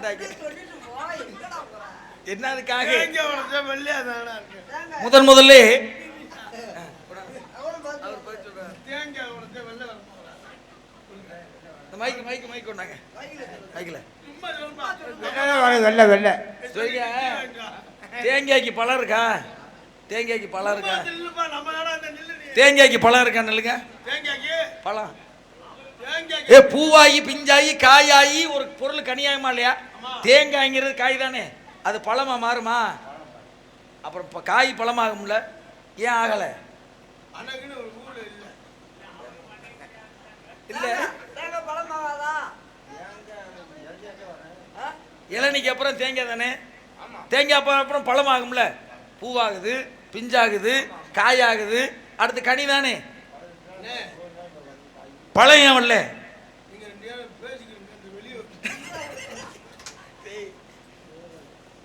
மாட்டாங்க. என்னதுக்காக முதல்ல மைக்கு கொண்டாங்க. தேங்காய்க்கு பழம் இருக்கா? தேங்காய்க்கு பழம் இருக்கா? தேங்காய்க்கு பழம் இருக்கா? நல்லுங்க பழம். பூவாயி பிஞ்சாயி காயாயி ஒரு பொருள் கனியாகுமா இல்லையா? தேங்காய்ங்கிறது காய் தானே, அது பழமா மாறுமா? அப்புறம் காய் பழமாகும்ல, ஏன் ஆகல? இல்ல இளநிக்கு அப்புறம் தேங்காய் தானே, தேங்காய் அப்புறம் பழமாகும்ல, பூவாகுது பிஞ்சாகுது காயாகுது, அடுத்து கனி தானே, பழம் ஏன் வரல?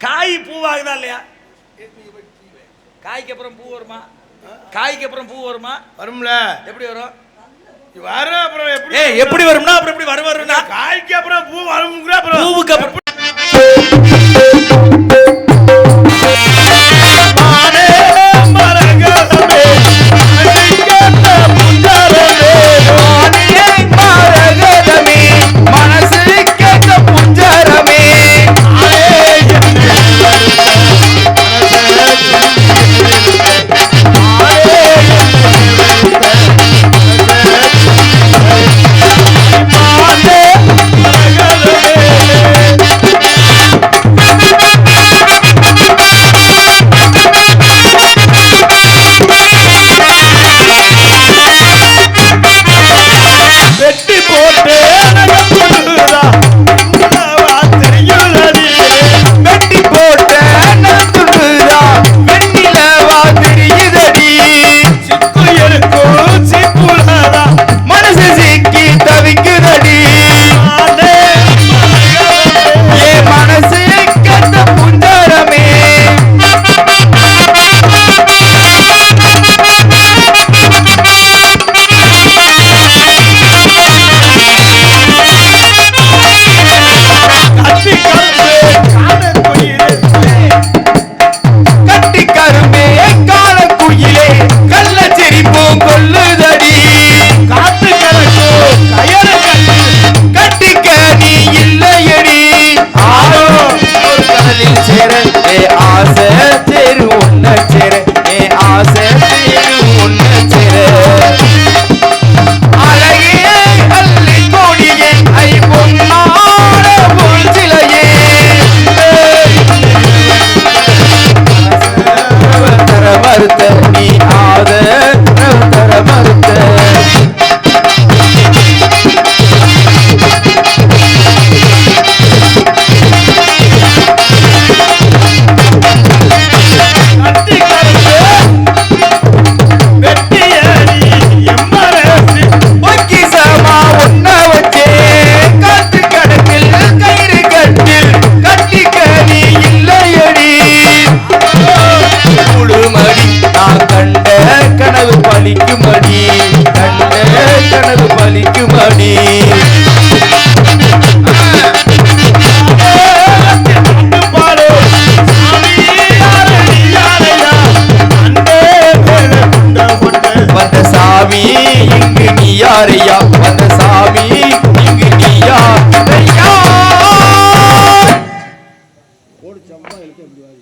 காய் பூவாகுதா இல்லையா? காய்க்கு அப்புறம் பூ வருமா? காய்க்கு அப்புறம் பூ வருமா? வரும்ல. எப்படி வரும்? வரும். அப்புறம் எப்படி வரும்னா அப்புறம் எப்படி வரும்னா காய்க்கு அப்புறம் பூ வரும்ங்கற, அப்புறம் பூவுக்கு அப்புறம்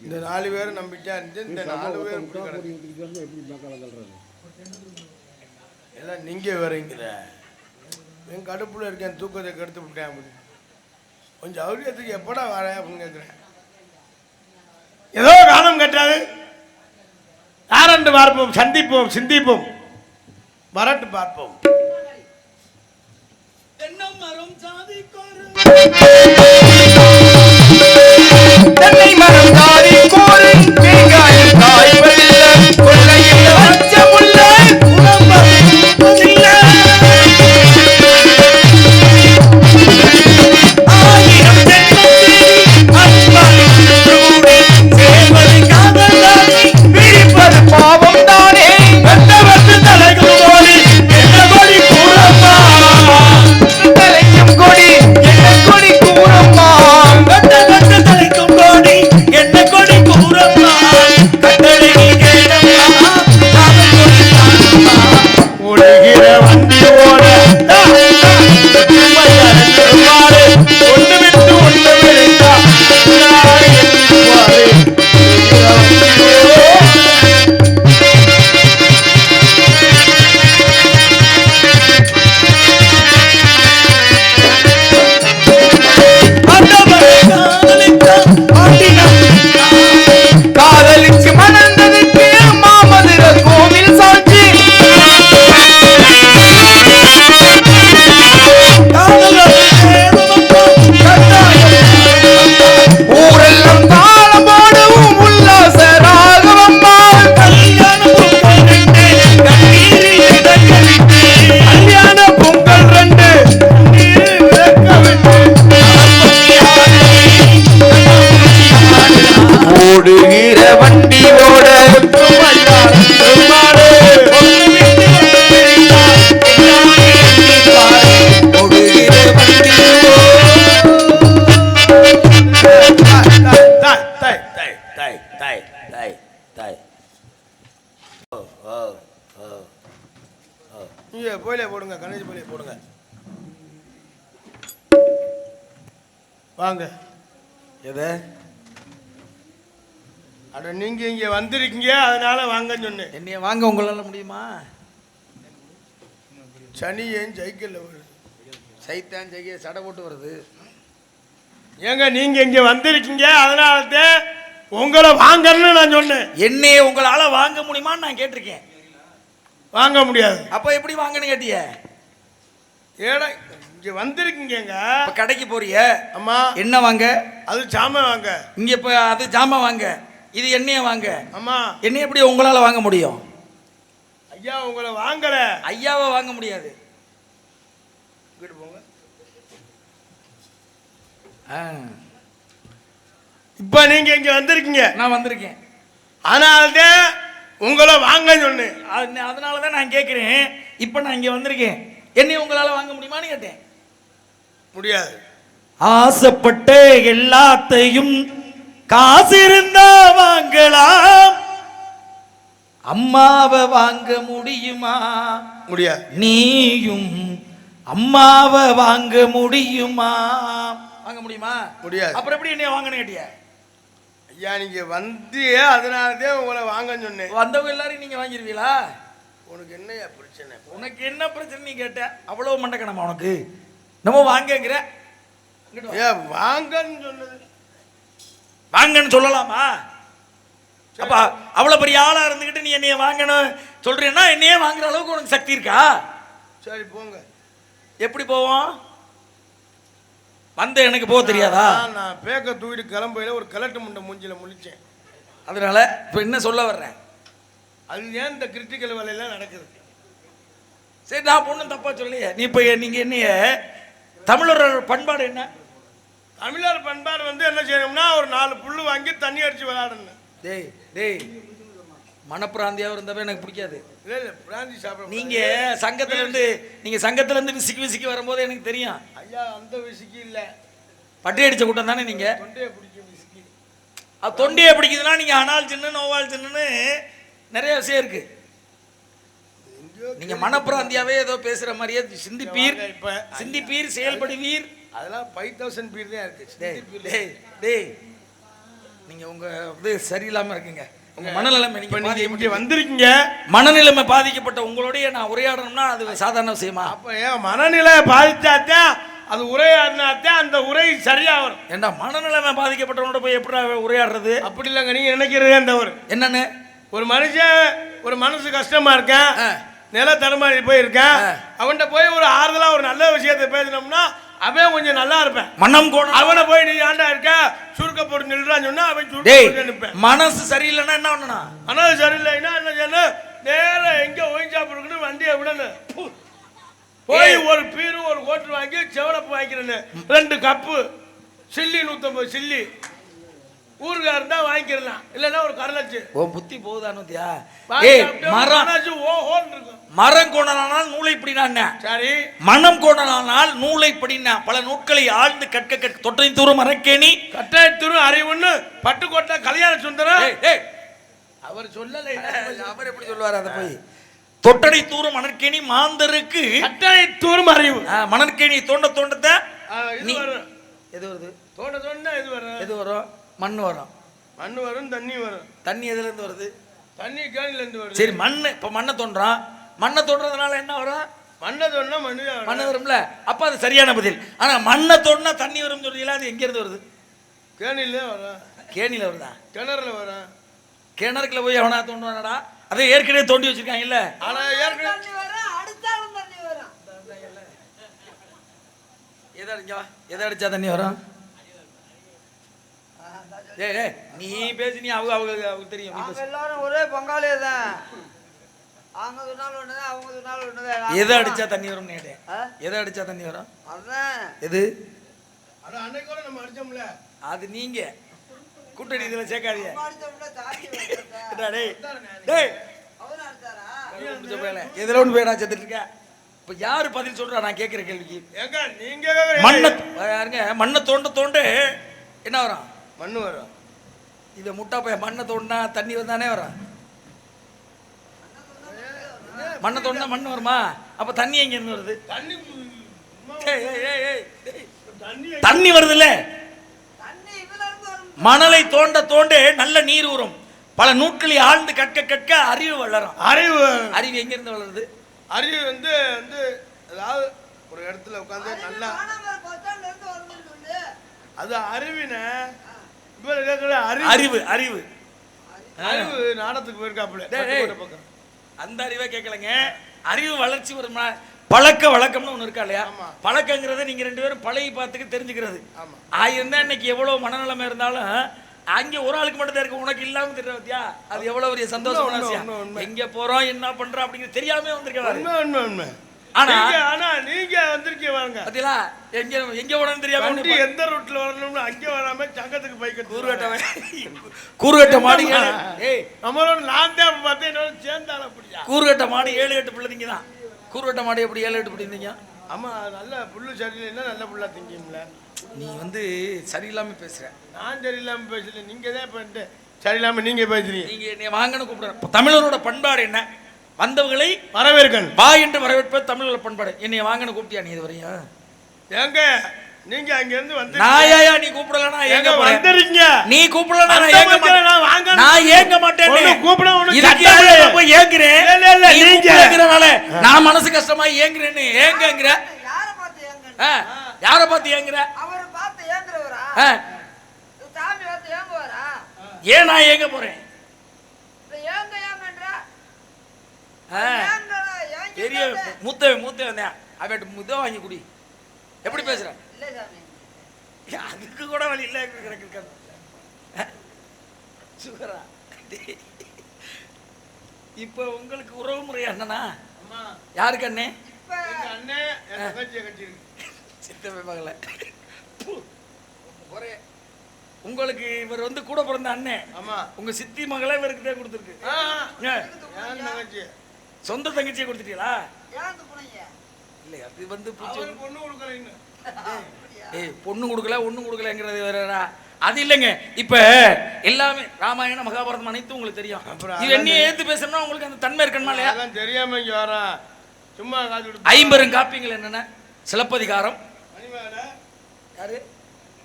இந்த 4 பேர் நம்பிட்டா இந்த 4 பேர் எல்லாம் நீங்க வரீங்கிற என் கடுப்புல இருக்கேன், தூக்கத்தை கெடுத்து விட்டேன். கொஞ்சம் அவுரியத்துக்கு எப்படா வரேன் அப்படின்னு கேட்குறேன். ஏதோ காலம் கட்டாது, யாரென்று பார்ப்போம், சந்திப்போம், சிந்திப்போம், வரட்டு பார்ப்போம். தென்னை மரம் தாரி கோரி தேங்காயில் காய் வெல்ல கொள்ளையில் வச்சமுள்ள ஆயிரம் பிரிப்பது பாவம் தானே வெட்டவத்து தலைகள் போலி என்ன கொடி கூறப்பா தலையும் கொடி என்ன கொடி கூற ஓடுகிற வண்டியோட நீங்க போயிலே போடுங்க, கணேஷ் போயிலே போடுங்க. வாங்க. எதை? அட நீங்க இங்க வந்திருக்கீங்க, அதனால வாங்கன்னு சொன்னேன். என்னைய வாங்க உங்களால முடியுமா? சனி ஏன் சைக்கிள்ல வருது? சைத்தான் ஜெய சடை போட்டு வருது. ஏங்க நீங்க இங்க வந்திருக்கீங்க, அதனால தான் உங்களை வாங்கன்னு நான் சொன்னேன். என்னைய உங்களால வாங்க முடியுமான்னு நான் கேட்டிருக்கேன். வாங்க முடியாது. அப்ப எப்படி வாங்கன்னு கேட்டிய? ஏடா இங்க வந்திருக்கீங்க, இப்ப கடைக்கு போறிய. அம்மா என்ன வாங்க? அது சாமான் வாங்க. இங்க இப்ப அது ஜாமான் வாங்க, இது எண்ணெய வாங்க. அம்மா என்ன எப்படி உங்களால வாங்க முடியும்? ஐயா உங்களை வாங்கல. ஐயாவை வாங்க முடியாது. வீட்டு போங்க. இப்ப நீங்க இங்க வந்திருக்கீங்க, நான் வந்திருக்கேன், அதனால்தான் உங்களை வாங்க சொன்னேன். அதனாலதான் நான் கேட்கிறேன். இப்ப நான் இங்க வந்திருக்கேன், என்னைய உங்களால வாங்க முடியுமான்னு கேட்டேன். முடியாது. ஆசைப்பட்ட எல்லாத்தையும் காசு இருந்தா வாங்கலாம், அம்மாவை வாங்க முடியுமா? முடியாது. நீயும் அம்மாவை வாங்க முடியுமா? வாங்க முடியுமா? முடியாது. அப்புறம் எப்படி என்னைய வாங்கன்னு கேட்டிய? ஐயா நீங்க வந்து அதனாலதான் உங்களை வாங்கன்னு சொன்னேன். வந்தவங்க எல்லாரும் நீங்க வாங்கிருவீங்களா? உனக்கு என்னையா பிரச்சனை? உனக்கு என்ன பிரச்சனை நீ கேட்ட? அவ்வளவு மண்டக்கணமா உனக்கு? நம்ம வாங்கங்கிற ஏன் வாங்கன்னு சொன்னது? வாங்கன்னு சொல்லலாமா? அப்ப அவ்வளவு பெரிய ஆளா இருந்துகிட்டு நீ என்னைய வாங்கணும் சொல்றேன்னா என்னையே வாங்குற அளவுக்கு உனக்கு சக்தி இருக்கா? சரி போங்க. எப்படி போவோம்? வந்த எனக்கு போக தெரியாதா? நான் பேக்க தூக்கிட்டு கிளம்பையில ஒரு கலட்டு முண்டை மூஞ்சில முழிச்சேன். அதனால இப்ப என்ன சொல்ல வர்றேன்? அது ஏன் இந்த கிரிட்டிக்கல் வேலையெல்லாம் நடக்குது? சரி நான் பொண்ணும் தப்பா சொல்லையே. நீ இப்ப நீங்க என்னைய தமிழர் பண்பாடு என்ன? தமிழர் பண்பாடு வந்து என்ன செய்யணும்னா ஒரு 4 புல்லு வாங்கி தண்ணி அடிச்சு விளையாடணும். டேய் டேய் மனப்பிராந்தியாக இருந்தவே எனக்கு பிடிக்காது. இல்லை இல்லை பிராந்தி சாப்பிட. நீங்கள் சங்கத்திலேருந்து விசிக்கி விசிக்கி வரும்போது எனக்கு தெரியும். ஐயா அந்த விசிக்கி இல்லை, பட்டி அடித்த கூட்டம் தானே நீங்கள். தொண்டையை பிடிக்கும் விசிக்கி. அது தொண்டையை பிடிக்குதுன்னா நீங்கள் அனால் சின்ன நோவால் சின்னன்னு நிறைய விஷயம் இருக்கு. நீங்கள் மனப்பிராந்தியாவே ஏதோ பேசுகிற மாதிரியே சிந்திப்பீர் செயல்படுவீர். அதெல்லாம் 5000 பீர் தான் இருக்கு. டேய் டேய் நீங்கள் உங்கள் இது சரியில்லாமல் இருக்குங்க. உங்க மனநிலைமை நீங்க வந்திருக்கீங்க, மனநிலைமை பாதிக்கப்பட்ட உங்களுடைய நான் உரையாடணும்னா அது சாதாரண விஷயமா? அப்ப ஏன் மனநிலை பாதிச்சாத்தான் அது உரையாடினாத்தான் அந்த உரை சரியா வரும். ஏண்டா மனநிலைமை பாதிக்கப்பட்டவனோட போய் எப்படி உரையாடுறது? அப்படி இல்லைங்க, நீங்க நினைக்கிறதே அந்த ஒரு என்னன்னு. ஒரு மனுஷன் ஒரு மனசு கஷ்டமா இருக்கேன், நில தடுமாறி போயிருக்கேன், அவன்கிட்ட போய் ஒரு ஆறுதலா ஒரு நல்ல விஷயத்தை பேசினோம்னா அவன் கொஞ்சம் நல்லா இருப்பேன். மனம் கோணம். அவனை போய் நீ ஆண்டா இருக்க சுருக்க போட்டு நில்றான்னு சொன்னா அவன் சுருக்க நிற்பேன். மனசு சரியில்லைன்னா என்ன பண்ணணும்? மனசு சரியில்லைன்னா என்ன செய்யணும்? நேரம் எங்க ஒயின் ஷாப் இருக்குன்னு வண்டியை விடணும். போய் ஒரு பீரு ஒரு கோட்டு வாங்கி செவனப்பு வாங்கிக்கிறேன்னு 2 கப்பு சில்லி 150 சில்லி ஊருக்கா இருந்தா வாங்கிக்கலாம், இல்லைன்னா ஒரு கரலச்சு. ஓ புத்தி போகுதானுத்தியா? மரம் கோணலானால் நூலை பிடினா. சரி, மனம் கோணலானால் நூலை பிடினா. பல நூட்களை ஆழ்ந்து கற்க தொட்டை தூரம் மரக்கேணி கட்டாய தூரம் அறிவுன்னு பட்டுக்கோட்டை கல்யாண சுந்தரம் அவர் சொல்லலை. அவர் எப்படி சொல்லுவார்? அதை போய் தொட்டடை தூரம் மணற்கேணி மாந்தருக்கு கட்டாய தூரம் அறிவு. மணற்கேணி தோண்ட தோண்டத்தை எது வருது? தோண்ட தோண்ட எது வரும்? எது வரும்? மண் வரும். மண் வரும், தண்ணி வரும். தண்ணி எதுல இருந்து வருது? தண்ணி கேணில இருந்து வருது. சரி, மண் இப்ப மண்ணை தோன்றான். மண்ணை தோன்றதுனால என்ன வரும்? மண்ணை தோண்டா மண்ணு வரும்ல. அப்ப அது சரியான பதில். ஆனா மண்ணை தோண்டா தண்ணி வரும் சொல்றீங்களா? அது எங்க இருந்து வருது? கேணில வரும். கேணில வருதா? கிணறுல வரும். கிணறுக்குள்ள போய் எவனா தோண்டுவானடா? அதை ஏற்கனவே தோண்டி வச்சிருக்காங்கல்ல. ஆனா ஏற்கனவே எதை அடிச்சா தண்ணி வரும்? நீ பேசி நீ அவங்க தெரியும். எல்லாரும் ஒரே பங்காளியே தான். அவங்க சொன்னாலும் ஒண்ணுதான், அவங்க சொன்னாலும் ஒண்ணுதான். எதை அடிச்சா தண்ணி வரும்? எதை அடிச்சா தண்ணி வரும்? அதான் எது? அது அன்னைக்கு நம்ம அடிச்சோம்ல, அது நீங்க கூட்டணி இதுல சேர்க்காதீங்க. அடிச்சோம்னா தாண்டி வந்துட்டா. டேய் டேய் அவன் அடிச்சாரா? எதுல ஒன்று போய் நான் செத்துட்டு இருக்கேன். இப்ப யாரு பதில் சொல்றா நான் கேட்கிற கேள்விக்கு? ஏங்க நீங்க மண்ணை யாருங்க மண்ணை தோண்ட தோண்டு என்ன வரும்? மண்ணு வரும். இவன் முட்டா பையன் மண்ணை தோண்டினா தண்ணி வந்தானே வரும். மண்ணை தோண்டினா மண் வருமா? அப்ப தண்ணி எங்க இருந்து வருது? தண்ணி ஏய், ஏய், ஏய், ஏய், ஏய். தண்ணி தண்ணி வருது இல்ல? தண்ணி இதுல இருந்து வரும். மணலை தோண்ட தோண்ட நல்ல நீர் வரும். பல நூட்களில் ஆழ்ந்து கற்க கற்க அறிவு வளரும். அறிவு அறிவு எங்க இருந்து வளருது? அறிவு வந்து வந்து அதாவது ஒரு இடத்துல உட்காந்து நல்லா மானாமரம் பச்சான்ல இருந்து வருதுன்னு சொல்லு. அது அறிவின இவர் கேட்கல அறிவு அறிவு அறிவு அறிவு நாடத்துக்கு போயிருக்காப்புல. டேய், டேய். அந்த அறிவே கேட்கலங்க. அறிவு வளர்ச்சி வருமா? பழக்க வழக்கம்னு ஒண்ணு இருக்கா இல்லையா? ஆமா. பழக்கங்கிறத நீங்க ரெண்டு பேரும் பழகி பார்த்துக்கு தெரிஞ்சுக்கிறது. ஆமா. ஆயிருந்தா இன்னைக்கு எவ்வளவு மனநலமா இருந்தாலும் அங்க ஒரு ஆளுக்கு மட்டும் தான் இருக்கு, உனக்கு இல்லாம தெரியற பத்தியா? அது எவ்வளவு பெரிய சந்தோஷமான உண்மை, விஷயம். உண்மை, உண்மை. எங்க போறோம் என்ன பண்றோம் அப்படிங்கிறது தெரியாம வந்திருக்காரு. உண்மை உண்மை உண்மை. ஆனா ஆனா நீங்க வந்திருக்கீங்க வாங்க. பாத்தீங்களா எங்க எங்க போறோம்னு தெரியாம வண்டி எந்த ரூட்ல வரணும்னு அங்கே வராம சங்கத்துக்கு பைக் கூறுகட்ட மாடு ஏய் நம்மளோட நான் தான் பார்த்தேன் என்னோட சேர்ந்தால அப்படியா? கூறுகட்ட மாடு 7-8 பிள்ளைங்க தான். கூறுகட்ட மாடு எப்படி 7-8 பிள்ளை இருந்தீங்க? ஆமா நல்ல புல்லு சரியில்லைன்னா நல்ல புல்லா திங்கிம்ல. நீ வந்து சரியில்லாம பேசுற. நான் சரியில்லாம பேசல, நீங்க தான் இப்ப சரியில்லாம நீங்க பேசுறீங்க. நீங்க என்னை வாங்கன்னு கூப்பிடுற. தமிழரோட பண்பாடு என்ன? வந்தவர்களை வரவேற்கணும். வா என்று வரவேற்பது தமிழரோட பண்பாடு. என்னை வாங்கன்னு கூப்பிட்டியா நீ இதுவரையா? ஏங்க நீங்க அங்க இருந்து வந்து நாயா நீ கூப்பிடலனா ஏங்க வந்துறீங்க? நீ கூப்பிடலனா நான் ஏங்க மாட்டேன். நான் ஏங்க மாட்டேன். கூப்பிட உனக்கு இதுக்கு நான் போய் ஏங்குறேன். இல்ல இல்ல நீங்க ஏங்குறனால நான் மனசு கஷ்டமா ஏங்குறேன்னு ஏங்கங்கற. யாரை பார்த்து ஏங்கன்னு? யாரை பார்த்து ஏங்குற? அவரை பார்த்து ஏங்குறவரா? சாமி பார்த்து ஏங்குவாரா? ஏன் நான் ஏங்க போறேன்? ஏங்க ஏங்கன்றா? பெரிய மூத்தவன் அவட்ட முத வாங்கி குடி. எப்படி பேசுற? இல்ல சாமி. அதுக்கு கூட வழி இல்ல கிடக்கு. சுகரா இப்ப உங்களுக்கு உறவு முறை அண்ணனா? யாருக்கு அண்ணே? இப்ப எங்க அண்ணே என் தங்கச்சியை கட்டிருக்கு. சித்தப்பை மகள ஒரே உங்களுக்கு இவர் வந்து கூட பிறந்த அண்ணன். ஆமா. உங்க சித்தி மகளே இவருக்கு தான் கொடுத்துருக்கு. என் தங்கச்சி சொந்த தங்கச்சியை கொடுத்துட்டீங்களா? ஏன் போனீங்க? இல்ல அது வந்து அவரு பொண்ணு கொடுக்கல இன்னும். ஏய் பொண்ணு கொடுக்கல ஒண்ணும் கொடுக்கலங்கிறது வேறடா. அது இல்லைங்க. இப்ப எல்லாமே ராமாயணம் மகாபாரதம் அனைத்தும் உங்களுக்கு தெரியும். இது என்னைய ஏத்து பேசணும்னா உங்களுக்கு அந்த தன்மை இருக்கணுமா இல்லையா? அதெல்லாம் தெரியாம இங்க வரா சும்மா காத்து விட்டு 50 காப்பியங்கள் என்னென்ன? சிலப்பதிகாரம். மணிமேகல யாரு?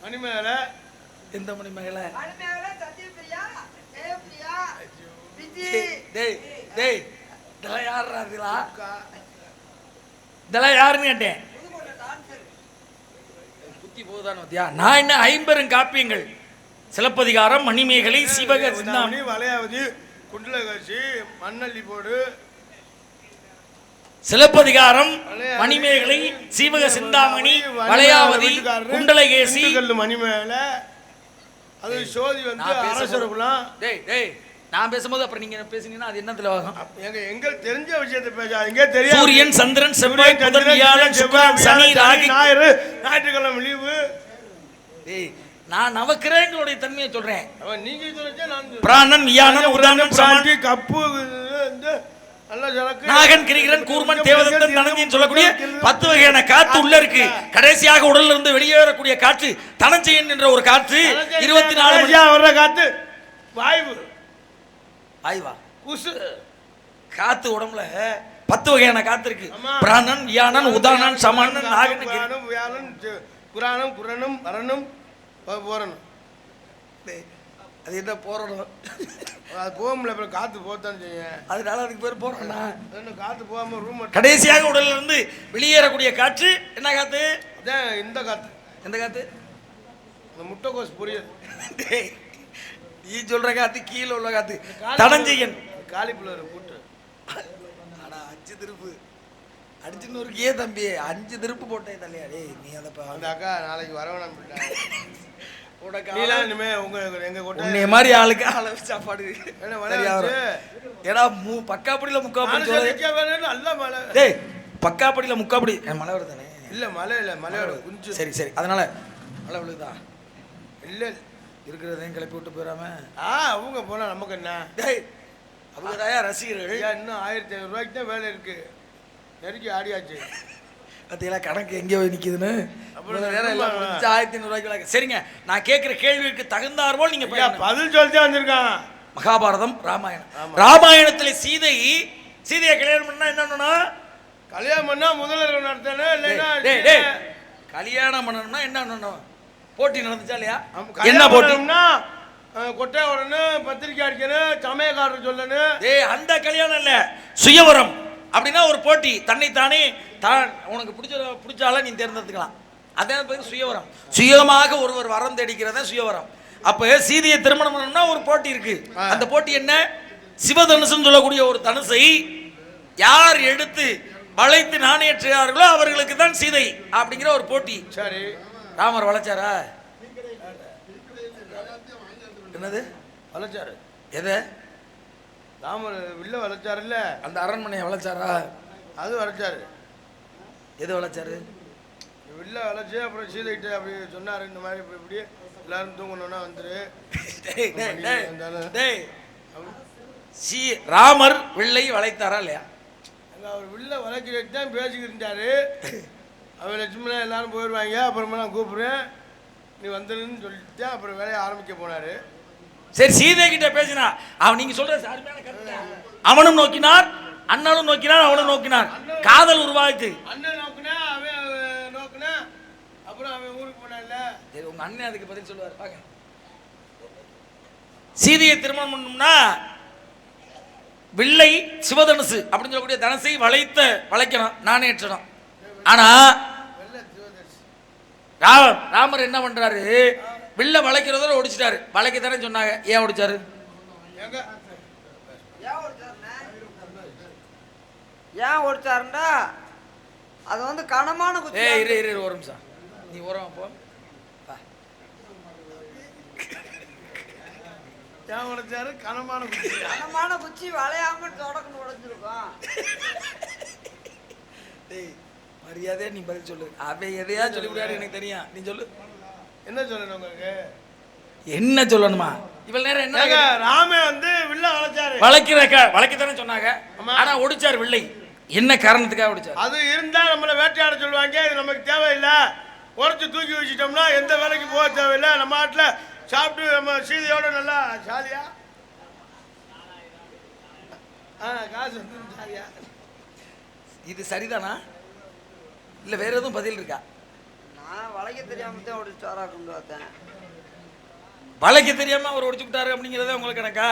மணிமேகல எந்த மணிமேகல? அருமையாவே சத்தியப்பிரியா, ஜெயப்பிரியா, விஜி. டேய் டேய் இதெல்லாம் யாருடா இதெல்லாம்? இதெல்லாம் யாருன்னு கேட்டேன். புதுக்கோட்டை டான்சர். புத்தி போதான வத்தியா? நான் என்ன 50 காப்பியங்கள் சிலப்பதிகாரம், மணிமேகலை, சிவக சிந்தாமணி, வளையாவதி, குண்டலகாசி, மண்ணள்ளி போடு, சிலப்பதிகாரம், மணிமேகலை, சீவக சிந்தாமணி, வளையாவதி, குண்டலகேசி, மணிமேகலை, அது சோதி வந்து அரசருக்குலாம். டேய் டேய் நான் பேசும்போது அப்புறம் நீங்க பேசுனீங்கன்னா அது என்னத்துல ஆகும்? எங்க எங்களுக்கு தெரிஞ்ச விஷயத்தை பேசாதீங்க. தெரியும் சூரியன், சந்திரன், செவ்வாய், புதன், வியாழன், சுக்கிரன், சனி, ராகு, ஞாயிறு, ஞாயிற்றுக்கிழமை லீவு. டேய் நான் நவக்கிரகங்களுடைய தன்மையை சொல்றேன். நீங்க சொல்லுங்க. நான் பிராணன், வியாழன், உதாரணம், சமாதி, கப்பு, நல்ல ஜலக்கு, நாகன், கிரிகிரன், கூர்மன், தேவதத்தன், தனஞ்சயன் சொல்லக்கூடிய 10 வகையான காற்று உள்ள இருக்கு. கடைசியாக உடல்ல இருந்து வெளியேறக்கூடிய காற்று தனஞ்சயன் என்ற ஒரு காற்று 24 மணி வர்ற காத்து வாய்வு ஆய்வா குசு காத்து உடம்புல 10 வகையான காத்து இருக்கு. பிராணன், வியாழன், உதாரணன், சமானன், நாகன், புராணம், வியாழன், புராணம், குரணம், வரணும், போறணும். அது என்ன போறணும்? அது போகும்ல, அப்புறம் காத்து போத்தான் செய்யும். அதனால அதுக்கு பேர் போறோம்னா காத்து போகாம ரூம் கடைசியாக உடல்ல இருந்து வெளியேறக்கூடிய காற்று என்ன காத்து? அதான் இந்த காத்து. எந்த காத்து? இந்த முட்டைக்கோஸ் புரியுது. நீ சொல்ற காத்து கீழே உள்ள காத்து தனஞ்சயன். காலிப்புள்ள கூட்டு. ஆனா 5 திருப்பு அடிச்சுன்னு ஒரு கே தம்பி 5 திருப்பு போட்டேன் தலையா. டேய் நீ அந்த அக்கா நாளைக்கு வரவேணாம். உன்னை மாதிரி ஆளுக்கு அளவு சாப்பாடு ஏடா பக்காப்படியில முக்காப்படி நல்ல மழை. டேய் பக்காப்படியில முக்காப்படி மழை வருதானே? இல்ல மழை இல்ல மழையோட குஞ்சு. சரி சரி அதனால மழை விழுதா? இல்ல இருக்கிறதையும் கிளப்பி விட்டு போயிடாம. அவங்க போனா நமக்கு என்ன? டேய் அவங்க தாயா ரசிகர்கள். ஐயா இன்னும் 1500 ரூபாய்க்கு தான் வேலை இருக்கு. நெருக்கி ஆடியாச்சு. பார்த்தீங்களா கணக்கு எங்கே போய் நிற்கிதுன்னு. அப்புறம் வேற எல்லாம் 1500 ரூபாய்க்கு. சரிங்க, நான் கேட்குற கேள்விக்கு தகுந்தார் போல் நீங்க பதில் சொல்லிட்டு வந்திருக்கான். மகாபாரதம் ராமாயணம். ராமாயணத்துல சீதையை கல்யாணம் பண்ணா என்னன்னா, கல்யாணம் பண்ணா முதல்ல நடத்தணும். இல்லைன்னா கல்யாணம் பண்ணணும்னா என்ன பண்ணணும்? போட்டி நடந்துச்சா இல்லையா? என்ன போட்டினா கொட்டை உடனும், பத்திரிக்கை அடிக்கணும், சமயக்காரர் சொல்லணும். அந்த கல்யாணம் இல்ல, சுயவரம் அப்படின்னா ஒரு போட்டி. தன்னைத்தானே உனக்கு பிடிச்சால நீ தேர்ந்தெடுத்துக்கலாம். அதான் பேர் சுயவரம். சுயமாக ஒருவர் வரம் தேடிக்கிறத சுயவரம். அப்ப சீதையை திருமணம் பண்ணணும்னா ஒரு போட்டி இருக்கு. அந்த போட்டி என்ன? சிவதனுசுன்னு சொல்லக்கூடிய ஒரு தனுசை யார் எடுத்து வளைத்து நாணேற்றுகிறார்களோ அவர்களுக்கு தான் சீதை அப்படிங்கிற ஒரு போட்டி. சரி, ராமர் வளைச்சாரா? என்னது வளைச்சாரு? எதை? ராமர் வில்ல வளைச்சாரு இல்ல? அந்த அரண்மனையை வளைச்சாரா? அது வளைச்சாரு. எது வளைச்சாரு? வில்ல வளைச்சு அப்புறம் சீதைகிட்ட அப்படி சொன்னாரு, இந்த மாதிரி இப்படி எல்லாரும் தூங்கணும்னா வந்துரு. ராமர் வில்லை வளைத்தாரா இல்லையா? அவர் வில்ல வளைக்கிறதுக்கு தான் பேசிக்கிட்டு இருந்தாரு. அவர் லட்சுமணா எல்லாரும் போயிடுவாங்க, அப்புறமா நான் கூப்பிடுறேன் நீ வந்துருன்னு சொல்லிட்டு அப்புறம் வேலையை ஆரம்பிக்க போனாரு. சரி, சீதை கிட்ட பேசினா அவன் நீங்க சொல்ற அருமையான கருத்து. அவனும் நோக்கினார், அண்ணனும் நோக்கினார், அவனும் நோக்கினார். காதல் உருவாச்சு. அண்ணன் நோக்குனா அவன் நோக்குனா அப்புறம் அவன் ஊருக்கு போனான்ல. சரி, உங்க அண்ணன் அதுக்கு பதில் சொல்லுவார் பாக்க. சீதையை திருமணம் பண்ணணும்னா வில்லை சிவதனுசு அப்படின்னு சொல்லக்கூடிய தனுசை வளைக்கணும், நாணேற்றணும். ஆனா ராமர் என்ன பண்றாரு? வில்ல வளைக்கிறதோட ஒடிச்சிட்டாரு. வளைக்க தானே சொன்னாங்க, ஏன் ஒடிச்சாரு? ஏன் ஒடிச்சாருண்டா அது வந்து கனமான குச்சி. இரு ஒரு நிமிஷம், நீ ஓரமா போ. ஏன் உடைச்சாரு? கனமான குச்சி வளையாம தொடக்கணும் உடைச்சிருக்கோம். மரியாதையா நீ பதில் சொல்லு. அவ எதையா சொல்லி விடாரு எனக்கு தெரியும். நீ சொல்லு, என்ன சொல்லணும் உங்களுக்கு? என்ன சொல்லணுமா? இவ்வளவு நேரம் என்ன? ராமே வந்து வில்ல வளைச்சாரு. வளைக்கத்தானே சொன்னாங்க, ஆனா ஒடிச்சாரு வில்லை. என்ன காரணத்துக்காக ஒடிச்சாரு? அது இருந்தா நம்மள வேட்டையாட சொல்லுவாங்க. இது நமக்கு தேவையில்லை. உடச்சு தூக்கி வச்சுட்டோம்னா எந்த வேலைக்கு போக தேவையில்லை. நம்ம நாட்டில் சாப்பிட்டு நம்ம சீதையோட நல்லா ஜாலியா காசு வந்து ஜாலியா. இது சரிதானா இல்ல வேற எதுவும் பதில் இருக்கா? நான் வளைக்க தெரியாம தான் ஒடிச்சாரா கொண்டு வந்தேன். வளைக்க தெரியாம அவர் ஒடிச்சு விட்டாரு அப்படிங்கறத உங்களுக்கு கணக்கா?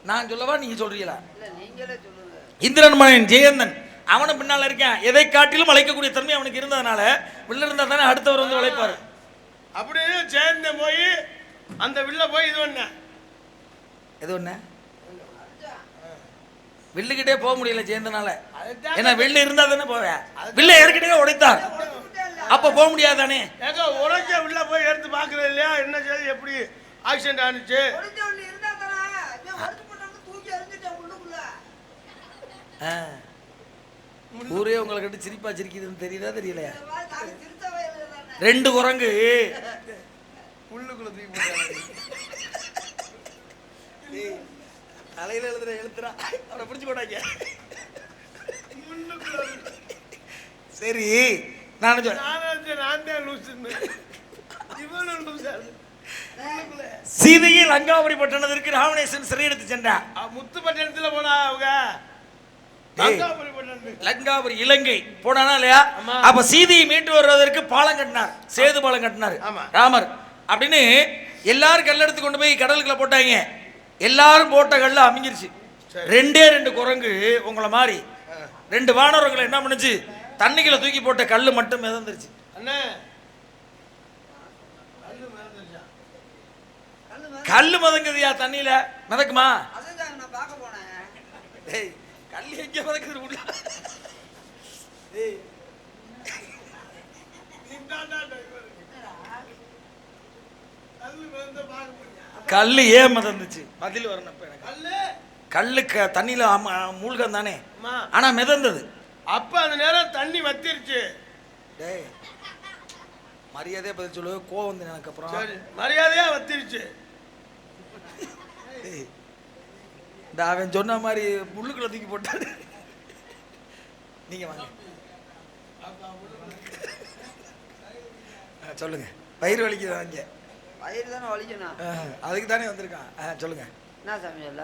நான் சொல்லவா, நீங்க சொல்றீங்களா? இல்ல நீங்களே சொல்லுங்க. இந்திரன் மகன் ஜெயந்தன் அவனும் பின்னால இருக்கேன். எதை காட்டிலும் வளைக்கக்கூடிய தன்மை அவனுக்கு இருந்ததுனால வில்ல இருந்தா தானே அடுத்தவர் வந்து வளைப்பாரு. அப்படியே சேர்ந்த போய் அந்த வில்ல போய் இது ஒண்ணு வில்லுகிட்டே போக முடியல ஜெயந்தனால. ஏன்னா வில்லு இருந்தா தானே போவேன். வில்ல ஏற்கனவே உடைத்தார், அப்ப போக முடியாதானே. ஏங்க உடைச்ச வில்ல போய் எடுத்து பாக்குறது இல்லையா? என்ன செய்தி, எப்படி ஆக்சிடென்ட் ஆனிச்சு? ஊரே உங்களை கட்டு சிரிப்பா சிரிக்குதுன்னு தெரியுதா தெரியலையா? 2 குரங்கு உள்ளுக்குள்ள தூக்கி போட்டாங்க. தலையில எழுத்துறா அவரை பிடிச்சு போட்டாங்க. சரி, நான் சீதையை லங்காபுரி பட்டணத்திற்கு ராவணேசன் சிறையெடுத்து சென்றார். முத்து பட்டணத்துல போனா அவங்க லங்காபுரி இலங்கை போனானா இல்லையா? அப்ப சீதையை மீட்டு வருவதற்கு பாலம் கட்டினார், சேது பாலம் கட்டினார் ராமர். அப்படின்னு எல்லாரும் கல் எடுத்து கொண்டு போய் கடலுக்குள்ள போட்டாங்க. எல்லாரும் போட்ட கல்ல அமைஞ்சிருச்சு. 2 குரங்கு உங்களை மாதிரி 2 வானவர்களை என்ன பண்ணுச்சு? தண்ணிக்குள்ள தூக்கி போட்ட கல்லு மட்டும் மிதந்துருச்சு. கல்லு மிதங்குதியா? தண்ணியில மிதக்குமா? கல்லு எங்க மிதக்குது உள்ள? கல்லு ஏன் மிதந்துச்சு? பதில் வரணும். கல்லு தண்ணியில மூழ்கம் தானே, ஆனா மிதந்தது. அப்ப அந்த நேரம் தண்ணி வத்திருச்சு. மரியாதையா பதில் சொல்லு. கோவம் வந்து எனக்கு அப்புறம். சரி மரியாதையா வத்திருச்சு. இந்த அவன் சொன்ன மாதிரி முள்ளுக்குள்ள தூக்கி போட்டாரு. நீங்க வாங்க சொல்லுங்க. வயிறு வலிக்குது வாங்க. வயிறு தானே வலிக்கணும். அதுக்கு தானே வந்திருக்கான். சொல்லுங்க என்ன சமையல்?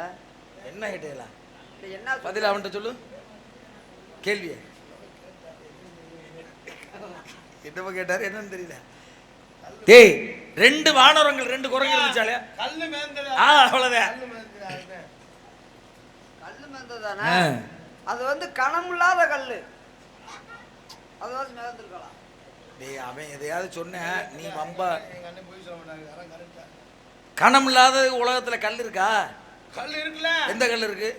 என்ன கேட்டீங்களா? என்ன பதில் அவன்கிட்ட சொல்லு. கேள்வியே என்னப்ப கேட்டாரு என்னன்னு தெரியல. டேய் 2 வானரங்கள் 2 குரங்கு இருந்துச்சாலே. கல்லு மேந்தது. அவ்வளவுதான். கல்லு மேந்ததானே? அது வந்து கணமில்லாத கல்லு. அதாவது மேந்திருக்கலாம். டேய் அவன் எதையாவது சொன்ன நீ வம்பா. கணம் இல்லாத உலகத்துல கல் இருக்கா? கல் இருக்குல்ல. எந்த கல் இருக்கு?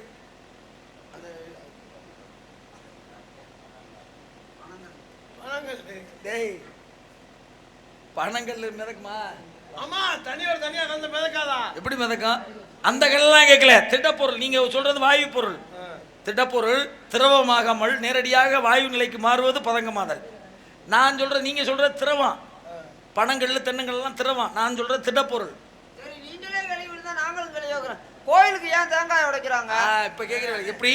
டேய் பனங்கல் மிதக்குமா? ஆமா தனியா கலந்து மிதக்காதா? எப்படி மிதக்கும்? அந்த கல்லாம் கேட்கல. திடப்பொருள் நீங்க சொல்றது வாயு பொருள். திடப்பொருள் திரவமாகாமல் நேரடியாக வாயு நிலைக்கு மாறுவது பதங்கமாதல். நான் சொல்றது நீங்க சொல்றது திரவம். பனங்கள்ல தென்னங்கள்லாம் திரவம். நான் சொல்றது திடப்பொருள். சரி நீங்களே வெளியிடுதா நாங்களும் வெளியோக்குறோம். கோயிலுக்கு ஏன் தேங்காய் உடைக்கிறாங்க? இப்ப கேக்குறீங்க எப்படி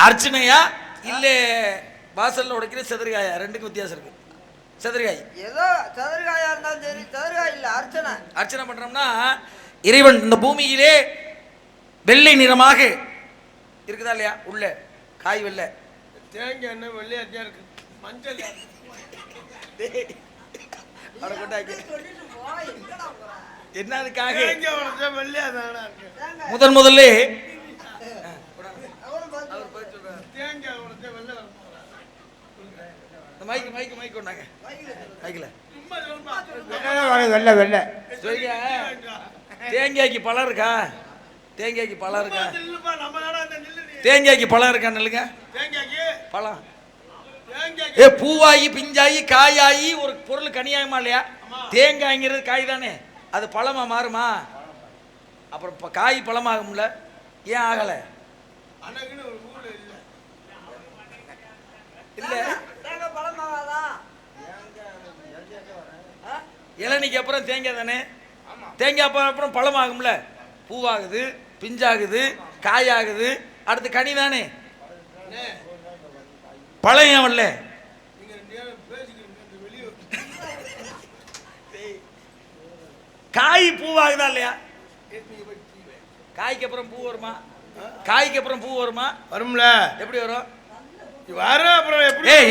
அர்ச்சனையா இல்ல வாசல்ல உடைக்கிற செதறிகாயா? ரெண்டுக்கும் வித்தியாசம் இருக்கு. செதறிகாய் ஏதோ செதறிகாயா இருந்தாலும் சரி, செதறிகாய் இல்ல அர்ச்சனை. அர்ச்சனை பண்றோம்னா இறைவன் இந்த பூமியிலே வெள்ளை நிறமாக இருக்குதா இல்லையா? உள்ள காய் வெள்ளை, தேங்காய் என்ன வெள்ளையா இருக்கு, மஞ்சள் என்னதுக்காக வெள்ளையா தானா இருக்கு. முதல்ல தேங்காய் உடைச்சா வெள்ளை மைக்கு மைக்கு மைக்கு கொண்டாங்க. மைக்கில் வெள்ளை வெள்ளை தேங்காய்க்கு பழம் இருக்கா? தேங்காய்க்கு பழம் இருக்கா? தேங்காய்க்கு பழம் இருக்கா? நெல்லுங்க பழம். பூவாயி பிஞ்சாயி காயாயி ஒரு பொருள் கனியாகுமா இல்லையா? தேங்காய்ங்கிறது காய் தானே, அது பழமா மாறுமா? அப்புறம் காய் பழமாகும்ல, ஏன் ஆகல? இல்ல இளநிக்கு அப்புறம் தேங்காய் தானே. தேங்காய் அப்புறம் பழமாகும்ல, பூவாகுது, பிஞ்சாகுது, காயாகுது, அடுத்து கனி தானே. பழம் ஏன் வரல? காய் பூவாகுதா இல்லையா? காய்க்கு அப்புறம் பூ வருமா? காய்க்கு அப்புறம் பூ வருமா? வரும்ல. எப்படி வரும்? வரும். அப்புறம்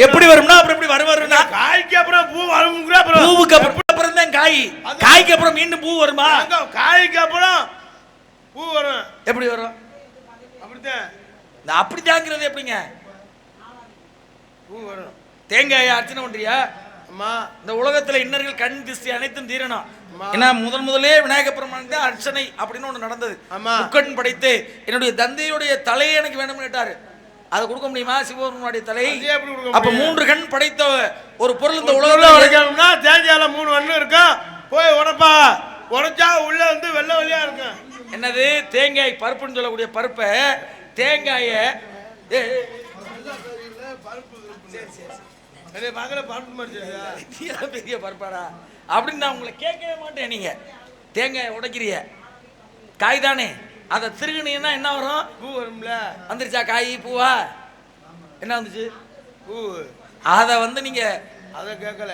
எப்படி வரும்னா அப்புறம் எப்படி வரும்னா காய்க்கு அப்புறம் பூ வரும்ங்கற. அப்புறம் பூவுக்கு அப்புறம் தான் காய். காய்க்கு அப்புறம் மீண்டும் பூ வருமா? காய்க்கு அப்புறம் பூ வரும். எப்படி வரும்? அப்படிதான். இந்த அப்படிதாங்கிறது எப்படிங்க? பூ வரும். தேங்காயை அர்ச்சனை பண்றியா? அம்மா இந்த உலகத்துல இன்னர்கள் கண் திஷ்டி அனைத்தும் தீரணும். ஏன்னா முதலே விநாயகர் பெருமானுக்கு அர்ச்சனை அப்படின்னு ஒண்ணு நடந்தது. முக்கண் படைத்து என்னுடைய தந்தையுடைய தலையை எனக்கு வேணும்னு கேட்டாரு. அதை கொடுக்க முடியுமா? சிவபெருமானுடைய தலை. அப்ப 3 கண் படைத்த ஒரு பொருள் இந்த உலகத்துல உடைக்கணும்னா தேங்காயில 3 கண்ணு இருக்கும். போய் உடைப்பா. உடைச்சா உள்ள வந்து வெள்ளை வெள்ளையா இருக்கும். என்னது? தேங்காய் பருப்புன்னு சொல்லக்கூடிய பருப்பை தேங்காயை பெரிய பருப்பாடா அப்படின்னு நான் உங்களை கேட்கவே மாட்டேன். நீங்க தேங்காயை உடைக்கிறிய காய் தானே, அதை திருகுனீங்கன்னா என்ன வரும்? பூ வரும்ல. வந்துருச்சா காய் பூவா? என்ன வந்துச்சு? பூ. அதை நீங்க அதை கேட்கல.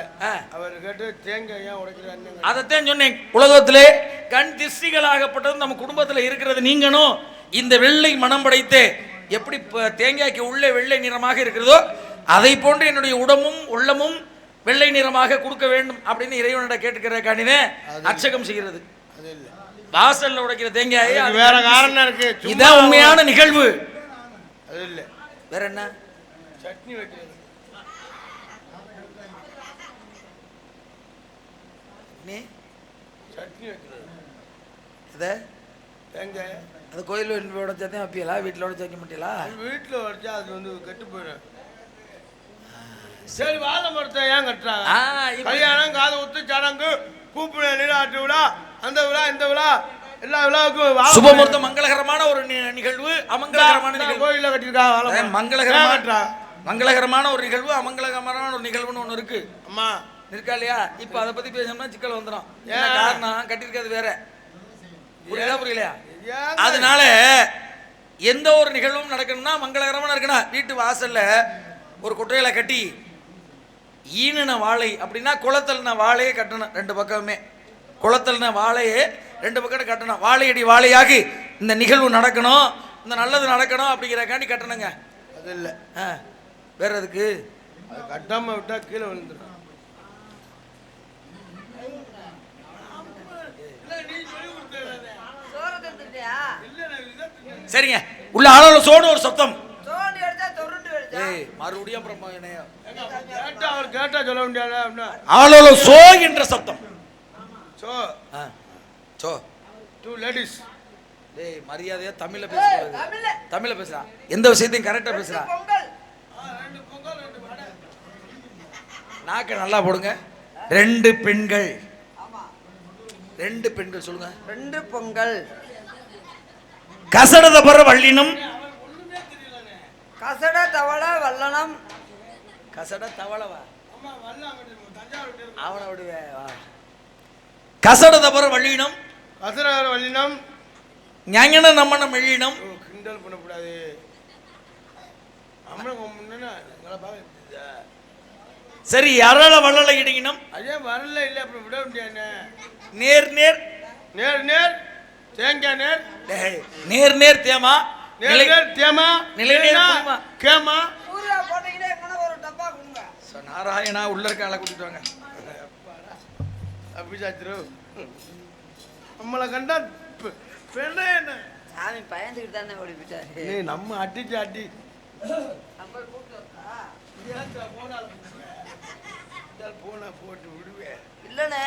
அவர் கேட்டு தேங்காய் ஏன் உடைக்கிறான்னு அதைத்தான் சொன்னேன். உலகத்திலே கண் திஷ்டிகளாகப்பட்டது நம்ம குடும்பத்தில் இருக்கிறது நீங்களும் இந்த வெள்ளை மனம் படைத்து எப்படி தேங்காய்க்கு உள்ளே வெள்ளை நிறமாக இருக்கிறதோ அதை போன்று என்னுடைய உடம்பும் உள்ளமும் வெள்ளை நிறமாக கொடுக்க வேண்டும் அப்படின்னு இறைவனிட கேட்டுக்கிற காணினே அர்ச்சகம் செய்கிறது. வாசல்ல உடைக்கிற தேங்காய் வேற காரணம் இருக்கு. இதான் உண்மையான நிகழ்வு. அது இல்ல. வேற என்ன? சட்னி வைக்கிறது. சட்னி வைக்கிறது. இதை தேங்காய் அது கோயில் உடைச்சா தான் வைப்பீங்களா? வீட்டில் உடைச்சு வைக்க மாட்டீங்களா? வீட்டில் உடைச்சா அது கெட்டு போயிடும். சரி வாழை மரத்தை ஏன் கட்டுறாங்க? கல்யாணம், காது ஊத்து, சடங்கு, கூப்பிட நீராட்டு விழா, அந்த விழா இந்த விழா எல்லா விழாவுக்கும் சுபமுகூர்த்த மங்களகரமான ஒரு நிகழ்வு, அமங்கலகரமான நிகழ்வு. கோயிலில் கட்டியிருக்காங்க. மங்களகரமான ஒரு நிகழ்வு, அமங்கலகரமான ஒரு நிகழ்வுன்னு ஒன்று இருக்கு. அம்மா இருக்கா இல்லையா? இப்ப அதை பத்தி பேசணும்னா சிக்கல் வந்துடும். என்ன காரணம்? கட்டியிருக்கிறது வேற. புரியலையா? அதனால எந்த ஒரு நிகழ்வும் நடக்கணும்னா மங்களகரமா இருக்கணும். வீட்டு வாசல்ல ஒரு குட்டையில கட்டி ஈனன வாழை அப்படின்னா குளத்தல்ன வாழையே கட்டணும். ரெண்டு பக்கமே குளத்தல்ன வாழையே ரெண்டு பக்கம் கட்டணும். வாழையடி வாழையாகி இந்த நிகழ்வு நடக்கணும், இந்த நல்லது நடக்கணும் அப்படிங்கிறக்காண்டி கட்டணுங்க. அது இல்லை, வேற எதுக்கு? அது கட்டாம விட்டா கீழே விழுந்துடும். சரிங்க. உள்ள ஆளோல சோடு ஒரு சத்தம். ஏய் மறுபடியும் அப்புறம் கேட்டா சொல்ல முடியாது. ஆளோல சோ என்ற சத்தம். சோ சோ டூ லேடிஸ். டேய் மரியாதையா தமிழ்ல பேசுறாங்க. தமிழ்ல பேசுறா. எந்த விஷயத்தையும் கரெக்டா பேசுறா. நாக்க நல்லா போடுங்க. ரெண்டு பெண்கள். ரெண்டு பெண்கள் சொல்லுங்க. ரெண்டு பொங்கல். கசடத பர வள்ளினம். கசட தவள வல்லனம். கசட தவளவா? அவனை விடுவே. கசடத பர வள்ளினம். கசட வள்ளினம். ஞான நம்மன மெல்லினம். கிண்டல் பண்ணக்கூடாது. சரி அரள வள்ளல இடினம். அதே வரல இல்லை அப்புறம் விட முடியாது. நேர் நேர் நேர் நேர் தேங்காய் நேர். நேர் நேர் தேமா. நேர் நேர் தேமா. நிலை நேர் கேமா. பூரா போட்டீங்கன்னா எங்கன ஒரு டப்பா கொடுங்க. நாராயணா உள்ள இருக்க ஆளை கூட்டிட்டு வாங்க. அபிஜாத்ரு நம்மளை கண்டா பெண்ணே என்ன சாமி பயந்துக்கிட்டு தானே ஓடி போயிட்டாரு. நம்ம அடிச்சு அடி போனா போட்டு விடுவேன். இல்லண்ணே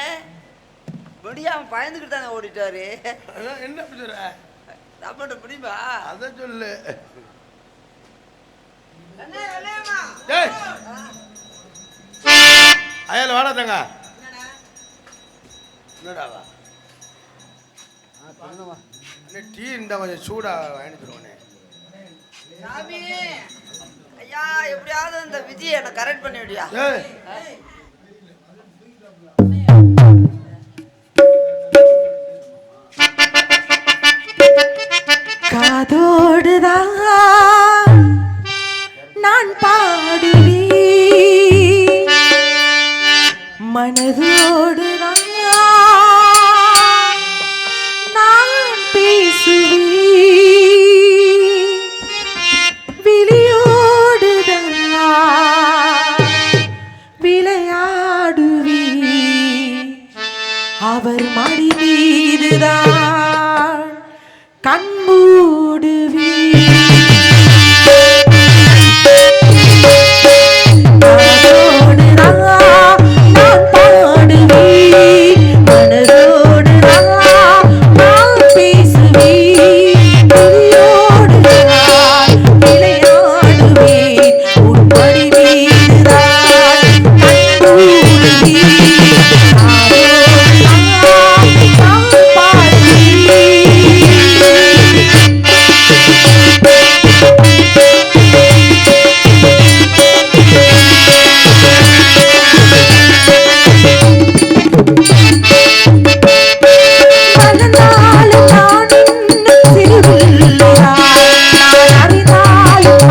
முடியாம பயந்துக்கிட்டு தானே ஓடிட்டாரு. என்ன சொல்ற? நம்மகிட்ட முடியுமா? அத சொல்லு. அயல் வாடாதங்க. என்னடாவா டீ இருந்தா கொஞ்சம் சூடா வாங்கிட்டுருவானே. சாமி ஐயா எப்படியாவது இந்த விதியை என்ன கரெக்ட் பண்ணி விடியா? காதோடுதான் நான் பாடுவேன், மனதோடுதான் நான் பேசுவேன், விழியோடுதான் விளையாடுவேன், அவர் மடி மீதுதான் கண்மூடுவே. நான் பாடுவேன், மனதோடு நான் பேசுவேன், விழியோடு விளையாடுவேன், உன் மடி மீதுதான் கண்மூடுவேன். நான் பாடுவேன்.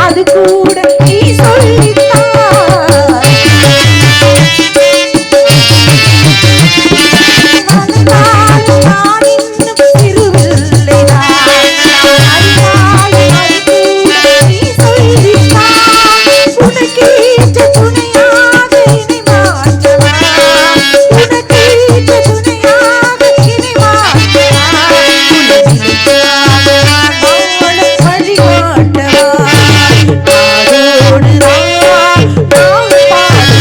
அது கூட நீ சொல்லித்தான் நான் இன்னும் சிறுவில்லைதான், அது கூட நீ சொல்லித்தான், உனக்கேற்ற துணையாக இனி மாற்றவா, உனக்கேற்ற துணையாக இனி மாற்றவா, வழிகாட்டவா, காதோடுதான் நான் பாடுவேன்.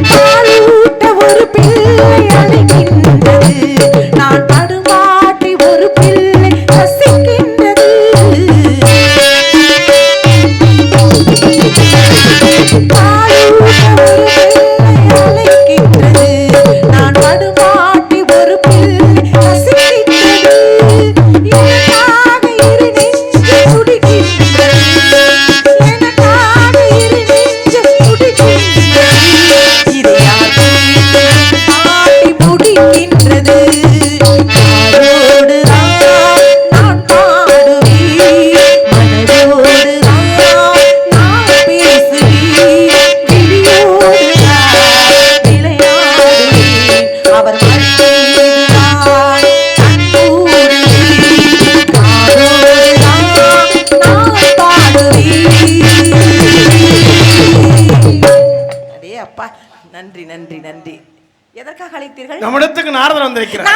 பாலூட்ட ஒரு பிள்ளை அழைக்கின்றது, நான் தடுமாட்டி ஒரு பிள்ளை ரசிக்கின்றது, பாலூட்ட ஒரு பிள்ளை அழைக்கின்றது, நான் தடுமாட்டி ஒரு பிள்ளை ரசிக்கின்றது. அடே அப்பா, நன்றி நன்றி நன்றி. எதற்காக அழைத்தீர்கள்? நம்மிடத்துக்கு நாரதர் வந்திருக்கிறார்.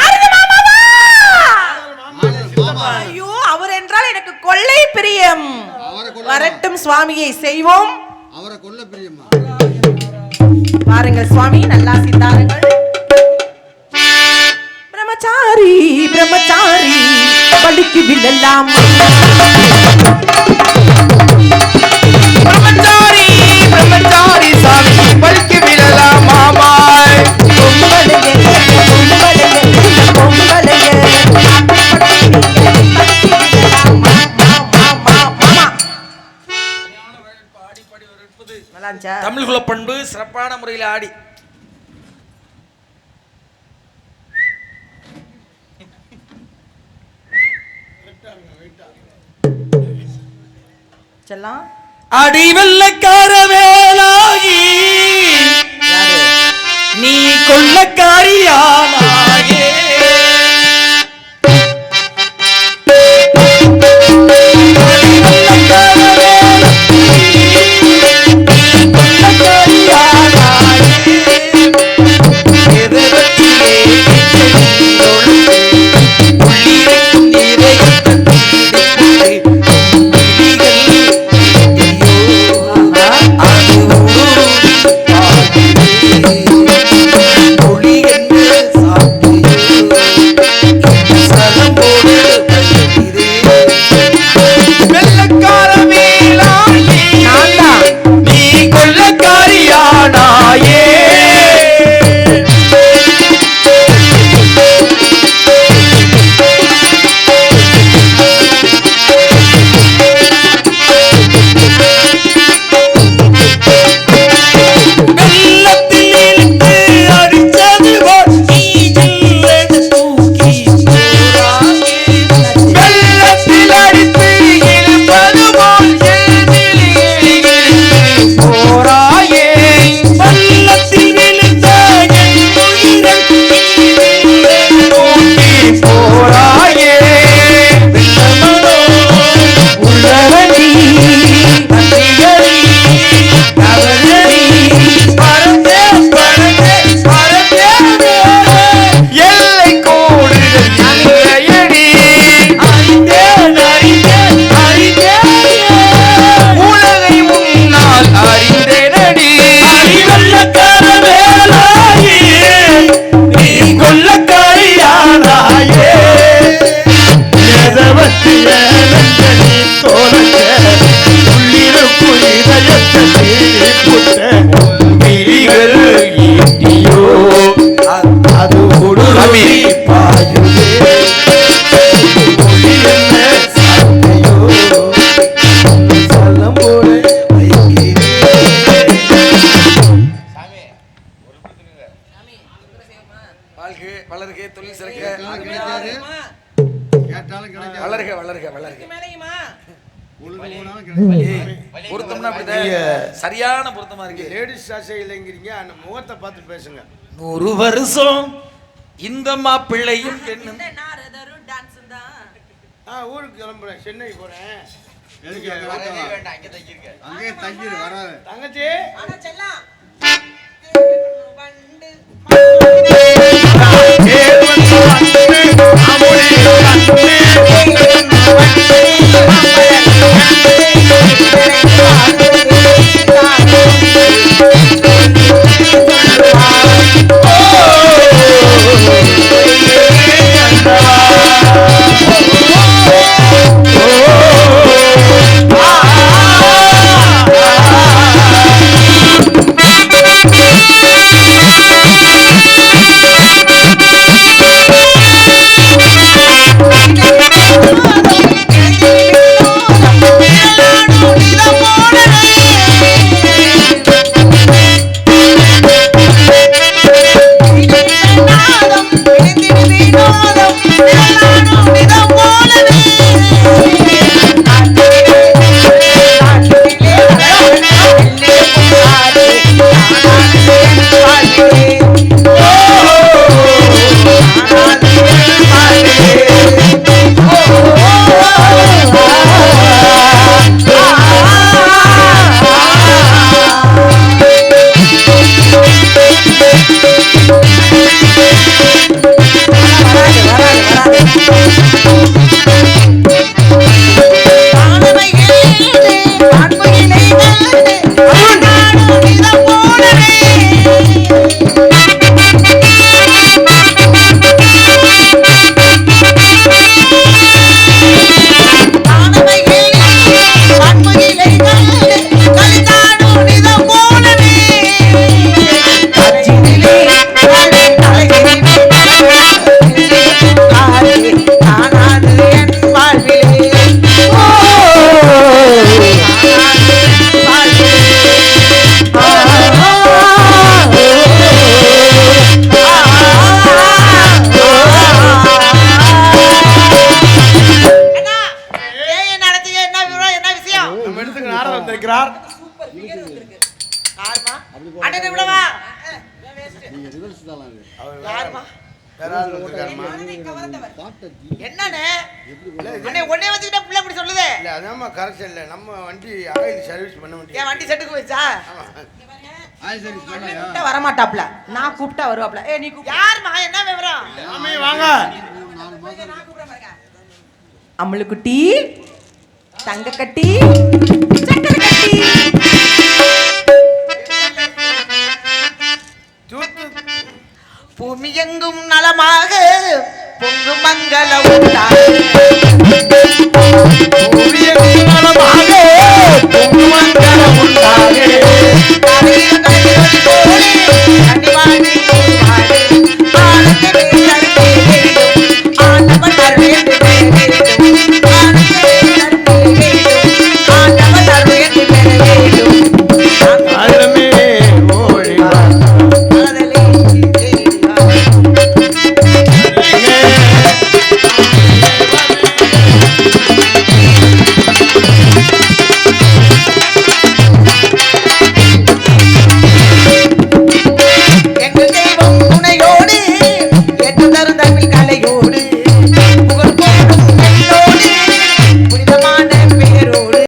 ஐயோ, அவர் என்றால் எனக்கு கொள்ளை பிரியம். வரட்டும் சுவாமியை செய்வோம். அவரை கொல்ல பிரியமா? பாருங்கள் சுவாமி, நல்லா சித்தாருங்கள். பிரம்மச்சாரி பிரம்மச்சாரி பலிக்கு விழலாம். பிரம்மச்சாரி பிரம்மச்சாரி சாமி பலிக்கு விழலாம் மாமாய். தமிழ்குல பண்பு சிறப்பான முறையில் ஆடி செல்லாம் அடி வெள்ளக்கார வேலாகி நீ கொள்ளக்காரியானாயே. வளர்க தொழில் சிறக்க வளர்க வளர்க வளர்க. பொருத்தம்னா அப்படிதான் சரியான பொருத்தமா இருக்கு. லேடிஸ் ஆசை இல்லைங்கிறீங்க, அந்த முகத்தை பார்த்து பேசுங்க. 100 வருஷம் இந்த மாப்பிள்ளையும் பெண்ணும். ஊருக்கு கிளம்புறேன், சென்னை போறேன். அங்கே தங்கிடு வராது தங்கச்சி நாடகத்துக்கு நாடகம் வந்திருக்கிறார். யாருமா அண்ணனை விடவா நீங்க ரிவர்ஸ் தான் அது. யாருமா வேற ஆள் வந்திருக்காருமா. என்னண்ணே அண்ணே ஒன்னே வந்துக்கிட்ட பிள்ளை இப்படி சொல்லுதே இல்ல அதாம்மா கரெக்ட் இல்ல. நம்ம வண்டி ஆயில் சர்வீஸ் பண்ண வேண்டிய. என் வண்டி செட்டுக்கு போயிச்சா ஆய் சரி பண்ணலையா? கூப்பிட்டா வரமாட்டாப்ல நான் கூப்பிட்டா வருவாப்ல ஏ நீ யாருமா என்ன விவரம் மாமி வாங்க. 4 மாசம் அம்முளுக்குட்டி தங்க கட்டி சக்கரை கட்டி பூமி எங்கும் நலமாக பொங்கு மங்கள உண்டாக பூமி எங்கும் நலமாக